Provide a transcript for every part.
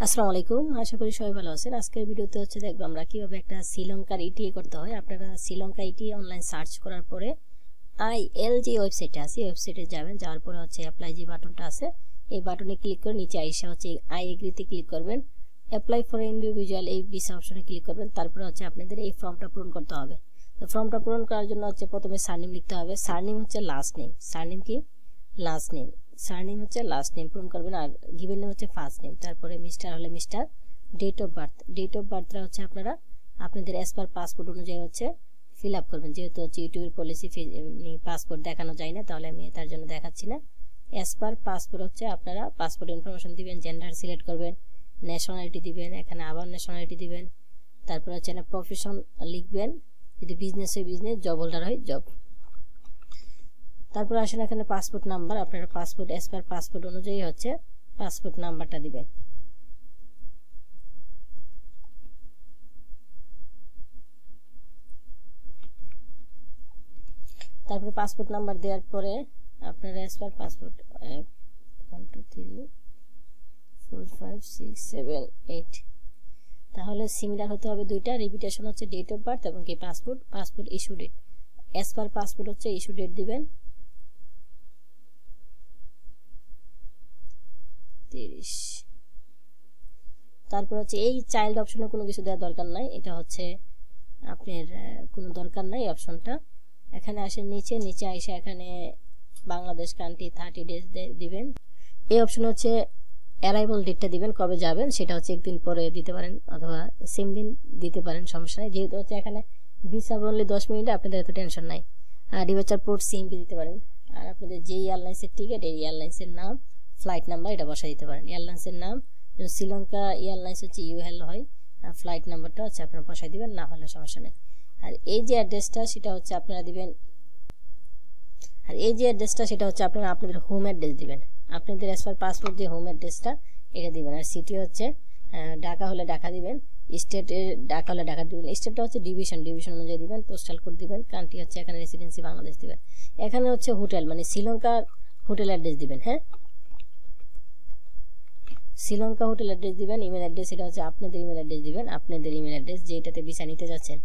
আসসালামু আলাইকুম, আশা করি সবাই ভালো আছেন। আজকের ভিডিওতে হচ্ছে দেখবো আমরা কিভাবে একটা শ্রীলঙ্কার ইটিএ করতে হয়। আপনারা শ্রীলঙ্কা ইটিএ অনলাইন সার্চ করার পরে আইএল যে ওয়েবসাইটে আছে এই ওয়েবসাইটে যাবেন, যাওয়ার পরে হচ্ছে অ্যাপ্লাই যে বাটনটা আছে এই বাটনে ক্লিক করে নিচে আইসা হচ্ছে আই এগ্রিতে ক্লিক করবেন। অ্যাপ্লাই ফর ইন্ডিভিজুয়াল এই ভিসা অপশনে ক্লিক করবেন। তারপরে হচ্ছে আপনাদের এই ফর্মটা পূরণ করতে হবে। তো ফর্মটা পূরণ করার জন্য হচ্ছে প্রথমে সারনেম লিখতে হবে। সারনেম হচ্ছে লাস্ট নেম, সারনেম কি লাস্ট নেম, সারনেম হচ্ছে লাস্ট নেম পূরণ করবেন। আর গিভেন নেম হচ্ছে ফার্স্ট নেম। তারপরে মিস্টার হলে মিস্টার। ডেট অফ বার্থটা হচ্ছে আপনারা আপনাদের অ্যাজ পার পাসপোর্ট অনুযায়ী হচ্ছে ফিল আপ করবেন। যেহেতু হচ্ছে ইউটিউবের পলিসি পাসপোর্ট দেখানো যায় না, তাহলে আমি তার জন্য দেখাচ্ছি না। অ্যাজ পার পাসপোর্ট হচ্ছে আপনারা পাসপোর্ট ইনফরমেশন দিবেন, জেন্ডার সিলেক্ট করবেন, ন্যাশনালিটি দিবেন, এখানে আবার ন্যাশনালিটি দিবেন। তারপর হচ্ছে না প্রফেশন লিখবেন, যদি বিজনেস হয় বিজনেস, জব হোল্ডার হয় জব। তারপর আসেন এখানে পাসপোর্ট নাম্বার, আপনারা পাসপোর্ট অ্যাজ পার পাসপোর্ট অনুযায়ী হচ্ছে পাসপোর্ট নাম্বারটা দিবেন। তারপরে পাসপোর্ট নাম্বার দেওয়ার পরে আপনারা অ্যাজ পার পাসপোর্ট 1 2 3 4 5 6 7 8, তাহলে সিমিলার হতে হবে দুইটা। রিপিটেশন হচ্ছে ডেট অফ বার্থ এবং কি passport issue date. As per passport হচ্ছে ইস্যু ডেট দিবেন 30। তারপর হচ্ছে এই চাইল্ড অপশনে কোনো কিছু দেওয়ার দরকার নাই, এটা হচ্ছে আপনার কোনো দরকার নাই এই অপশনটা। এখানে আসেন নিচে আসে এখানে বাংলাদেশ কান্ট্রি 30 ডেজ দিবেন। এই অপশনে হচ্ছে অ্যারাইভাল ডেটটা দিবেন, কবে যাবেন সেটা হচ্ছে একদিন পরে দিতে পারেন অথবা সেম দিন দিতে পারেন, সমস্যা নেই। যেহেতু হচ্ছে এখানে ভিসা বললে 10 মিনিটে, আপনাদের এত টেনশন নাই। আর ডিপার্চার পোর্ট সিএমপি দিতে পারেন। আর আপনাদের যে এয়ারলাইন্সের টিকিট এই এয়ারলাইন্সের নাম, ফ্লাইট নাম্বার এটা বসাই দিতে পারেন। এয়ারলাইন্সের নাম শ্রীলঙ্কা এয়ারলাইন্স হচ্ছে ইউএল হয়, আর ফ্লাইট নাম্বারটা হচ্ছে আপনারা বসাই দিবেন, না হলে সমস্যা নেই। আর এই যে অ্যাড্রেসটা সেটা হচ্ছে আপনারা দিবেন, সেটা হচ্ছে আপনারা আপনাদের হোম অ্যাড্রেস দিবেন। আপনাদের অ্যাজ পার পাসপোর্ট যে হোম অ্যাড্রেসটা এটা দিবেন। আর সিটি হচ্ছে ঢাকা হলে ঢাকা দিবেন, স্টেটে ঢাকা হলে ঢাকা দিবেন। স্টেটটা হচ্ছে ডিভিশন অনুযায়ী দিবেন, পোস্টাল কোড দিবেন। কান্ট্রি হচ্ছে এখানে রেসিডেন্সি বাংলাদেশ দিবেন। এখানে হচ্ছে হোটেল মানে শ্রীলঙ্কার হোটেল অ্যাড্রেস দিবেন। হ্যাঁ, শ্রীলঙ্কা হোটেল অ্যাড্রেস দিবেন। ইমেল অ্যাড্রেস এটা হচ্ছে আপনাদের ইমেল অ্যাড্রেস দিবেন, আপনাদের ইমেল অ্যাড্রেস যেটাতে ভিসা নিতে যাচ্ছেন।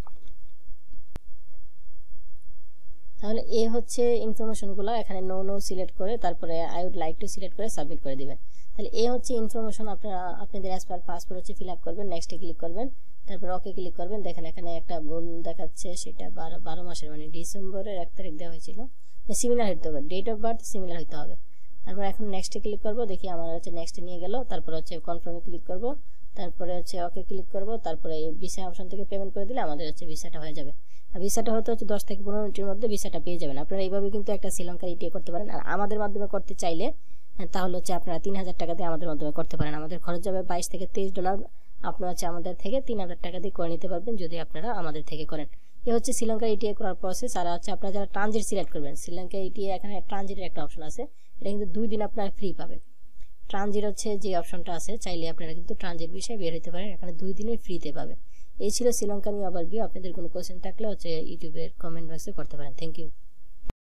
তাহলে এ হচ্ছে ইনফরমেশনগুলো। এখানে নো সিলেক্ট করে তারপরে I would like to select করে সাবমিট করে দিবেন। তাহলে এ হচ্ছে ইনফরমেশন আপনারা আপনাদের অ্যাজ পার পাসপোর্ট হচ্ছে ফিল আপ করবেন। নেক্সটে ক্লিক করবেন, তারপর ওকে ক্লিক করবেন। দেখেন এখানে একটা ভুল দেখাচ্ছে, সেটা 12 মাসের মানে ডিসেম্বরের 1 তারিখ দেওয়া হয়েছিল। সিমিলার হতে হবে, ডেট অফ বার্থ সিমিলার হতে হবে। তারপর এখন নেক্সটে ক্লিক করব, দেখি আমার হচ্ছে নেক্সটে নিয়ে গেল। তারপর হচ্ছে কনফার্মে ক্লিক করব, তারপরে হচ্ছে ওকে ক্লিক করব। তারপরে এই ভিসা অপশন থেকে পেমেন্ট করে দিলে আমাদের হচ্ছে ভিসাটা হয়ে যাবে। ভিসাটা হতে হচ্ছে 10 থেকে 15 মিনিটের মধ্যে ভিসাটা পেয়ে যাবেন। আপনারা এইভাবে কিন্তু একটা শ্রীলঙ্কার ইটিএ করতে পারেন। আর আমাদের মাধ্যমে করতে চাইলে তাহলে হচ্ছে আপনারা 3000 টাকা দিয়ে আমাদের মাধ্যমে করতে পারেন। আমাদের খরচ যাবে $22 থেকে $23। আপনারা হচ্ছে আমাদের থেকে 3000 টাকা দিয়ে করে নিতে পারবেন যদি আপনারা আমাদের থেকে করেন। এ হচ্ছে শ্রীলঙ্কার ইটিএ করার প্রসেস। আর হচ্ছে আপনারা যারা ট্রানজিট সিলেক্ট করবেন, শ্রীলঙ্কা ইটিএ এখানে ট্রানজিটের একটা অপশন আছে, এটা কিন্তু 2 দিন আপনারা ফ্রি পাবেন। ট্রানজিট হচ্ছে যে অপশনটা আছে, চাইলে আপনারা কিন্তু ট্রানজিট বিষয়ে বের হতে পারেন, এখানে 2 দিনের ফ্রিতে পাবেন। এই ছিল শ্রীলঙ্কা নিয়ে ওভারভিউ। আপনাদের কোনো কোশ্চেন থাকলে হচ্ছে ইউটিউবের কমেন্ট বক্সে করতে পারেন। Thank you.